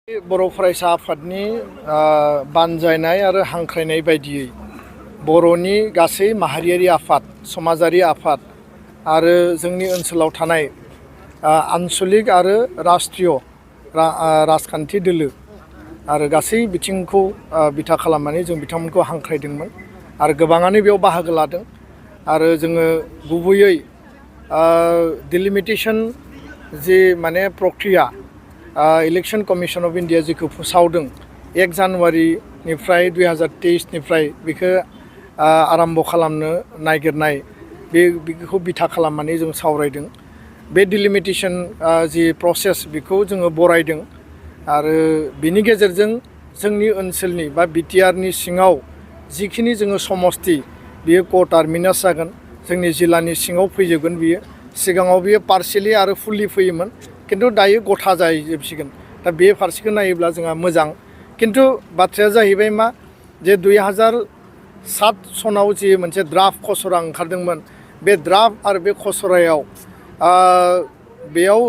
बर' फरायसा आफादनि बानजायनाय आरो हांख्रायनाय बायदियै बर'नि गासै माहारियारि आफाद समाजारि आफाद आरो जोंनि ओनसोलाव थानाय आन्चलिक आरो राष्ट्रीय राजखान्थि दोलो आरो गासै बिथिंखौ बिथा खालामनानै जों बिथांमोनखौ हांख्रायदोंमोन आरो गोबाङानो बेयाव बाहागो लादों आरो जोङो गुबैयै डिलिमिटेशन जि माने प्रक्रिया इलेक्शन कमिशन अफ इन्डिया जिखौ फोसावदों 1 जानुवारिनिफ्राय 2023निफ्राय बेखौ आरम्भ खालामनो नागिरनाय बेखौ बिथा खालामनानै जों सावरायदों। बे डिलिमिटेशन जि प्रसेस बेखौ जोङो बरायदों आरो बिनि गेजेरजों जोंनि ओनसोलनि बा बिटिआरनि सिङाव जिखिनि जोङो समस्ति बियो क-टार्मिनास जागोन, जोंनि जिल्लानि सिङाव फैजोबगोन बियो। सिगाङाव बियो पार्शियेलि आरो फुल्लि फैयोमोन, किन्तु दायो गथा जाजोबसिगोन। दा बे फारसेखौ नायोब्ला जोंहा मोजां, किन्तु बाथ्राया जाहैबाय मा जे 2007 सनाव जि मोनसे ड्राफ्ट खसरा ओंखारदोंमोन, बे ड्राफ्ट आरो बे खसरायाव बेयाव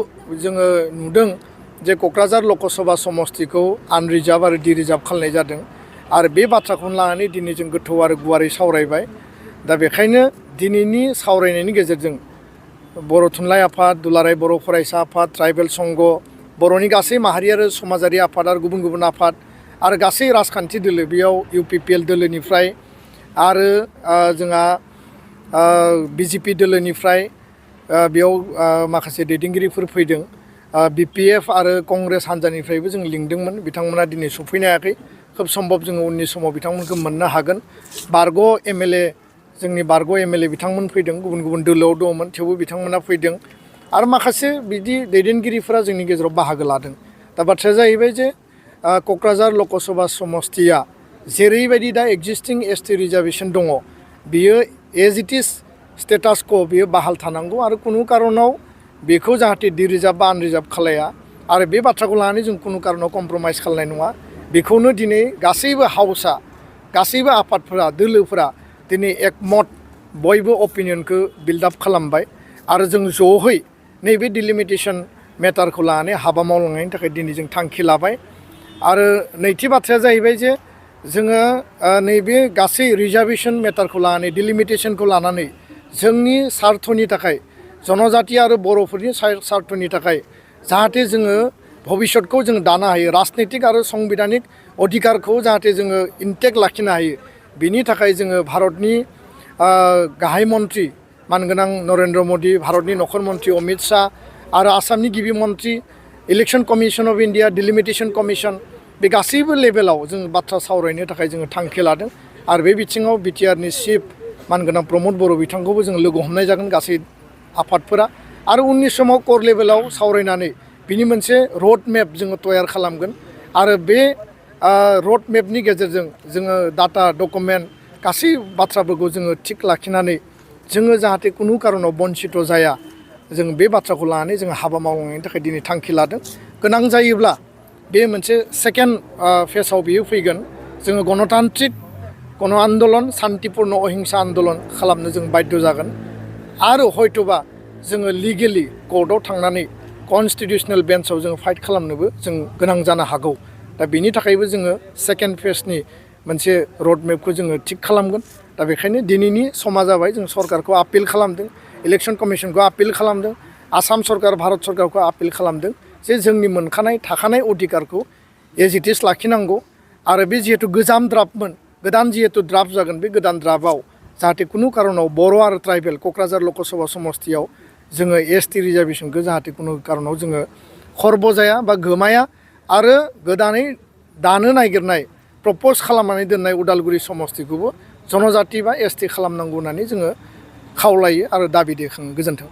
जोङो नुदों जे क'क्राझार लकसभा समस्तिखौ आनरिजार्भ आरो डिरिजार्भ खालामनाय जादों आरो बे बाथ्राखौनो लानानै दिनै जों गोथौ आरो गुवारै सावरायबाय। दा बेखायनो दिनैनि सावरायनायनि गेजेरजों बर' थुनलाइ आफाद, दुलाराय बर' फरायसा आफाद, ट्राइबेल संघ, बर'नि गासै माहारि आरो समाजारि आफाद आरो गुबुन गुबुन आफाद आरो गासै राजखान्थि दोलो बेयाव इउपिपिएल दोलोनिफ्राय आरो जोंहा बिजेपि दोलोनिफ्राय बेयाव माखासे दैदेनगिरिफोर फैदों। बिपिएफ आरो कंग्रेस हान्जानिफ्रायबो जों लिंदोंमोन, बिथांमोना दिनै सफैनो हायाखै। खोब सम्भब जोङो उननि समाव बिथांमोनखौ मोननो हागोन। बारग' एमएलए जोंनि बारग' एमएलए बिथांमोन फैदों, गुबुन गुबुन दोलोआव दङमोन थेवबो बिथांमोना फैदों आरो माखासे बिदि दैदेनगिरिफोरा जोंनि गेजेराव बाहागो लादों। दा बाथ्राया जाहैबाय जे क'क्राझार लकसभा समस्तिया जेरैबायदि दा एक्जिस्टिं एसटि रिजार्भेसन दङ बियो एज इट इज स्टेटास क' बियो बाहाल थानांगौ आरो कुनु कारनाव बेखौ जाहाथे डिरिजार्भ बा आनरिजार्भ खालाया आरो बे बाथ्राखौ लानानै जों कुनु कारनाव कमप्रमाइस खालामनाय नङा। बेखौनो दिनै गासैबो हाउसआ, गासैबो आफादफोरा, दोलोफोरा दिनै एकमत बयबो अपिनियनखौ बिल्डआप खालामबाय आरो जों ज'है नैबे डिलिमिटेशन मेटारखौ लानानै हाबा मावलांनायनि थाखाय दिनै जों थांखि लाबाय। आरो नैथि बाथ्राया जाहैबाय जे जोङो नैबे गासै रिजार्भेसन मेटारखौ लानानै, डिलिमिटेशनखौ लानानै जोंनि सार्थनि थाखाय, जनजाति आरो बर'फोरनि सार्थनि थाखाय जाहाथे जोङो भबिष्यतखौ जों दानो हायो, राजनितिक आरो संबिधानिक अधिकारखौ जाहाथे जोङो इन्टेक्ट लाखिनो हायो, बिनि थाखाय जोङो भारतनि गाहाय मन्त्रि मानगोनां नरेन्द्र मदि, भारतनि नखर मन्त्रि अमित शाह आरो आसामनि गिबि मन्त्रि, election commission of India, delimitation commission, बे गासैबो लेभेलाव जों बाथ्रा सावरायनो थाखाय जोङो थांखि लादों आरो बे बिथिङाव बिटिआरनि चिफ मानगोनां प्रमद बर' बिथांखौबो जों लोगो हमनाय जागोन गासै आफादफोरा आरो उननि समाव कर लेभेलाव सावरायनानै बिनि मोनसे रड मेप जोङो तयार खालामगोन आरो बे रड मेपनि गेजेरजों जोङो डाटा डकुमेन्ट गासै बाथ्राफोरखौ जोङो थिग लाखिनानै जोङो जाहाथे कुनु कारनाव बन्सित जाया, जों बे बाथ्राखौ लानानै जोङो हाबा मावलांनायनि थाखाय दिनै थांखि लादों। गोनां जायोब्ला बे मोनसे सेकेन्ड फेजआव बियो फैगोन। जोङो गणतान्त्रिक गण आन्दलन, शान्तिपुर्ण अहिंसा आन्दलन खालामनो जों बाध्य जागोन आरो हयथ'बा जोङो लिगेलि कर्टआव थांनानै कनस्टिटिउसनेल बेन्चआव जोङो फाइट खालामनोबो जों गोनां जानो हागौ। दा बेनि थाखायबो जोङो सेकेन्ड फेजनि मोनसे रड मेपखौ जोङो थिग खालामगोन। दा बेखायनो दिनैनि समा जाबाय, जों सरकारखौ आपिल खालामदों, इलेक्शन कमिशनखौ आपिल खालामदों, आसाम सरकार, भारत सरकारखौ आपिल खालामदों जे जोंनि मोनखानाय थाखानाय अधिकारखौ एज इट इज लाखिनांगौ आरो बे जिहेतु गोजाम ड्राफ्टमोन, गोदान जिहेतु ड्राफ्ट जागोन, बे गोदान ड्राफ्टआव जाहाथे कुनु कारनाव बर' आरो ट्राइबेल क'क्राझार लकसभा समस्तियाव जोङो एसटि रिजार्भेसनखौ जाहाथे कुनु कारनाव जोङो खर्ब जाया बा गोमाया आरो गोदानै दानो नागिरनाय प्रप'ज खालामनानै दोननाय उदालगुरि समस्तिखौबो जनजाति बा एसटि खालामनांगौ होननानै जोङो खावलायो आरो दाबि दैखाङो। गोजोन्थों।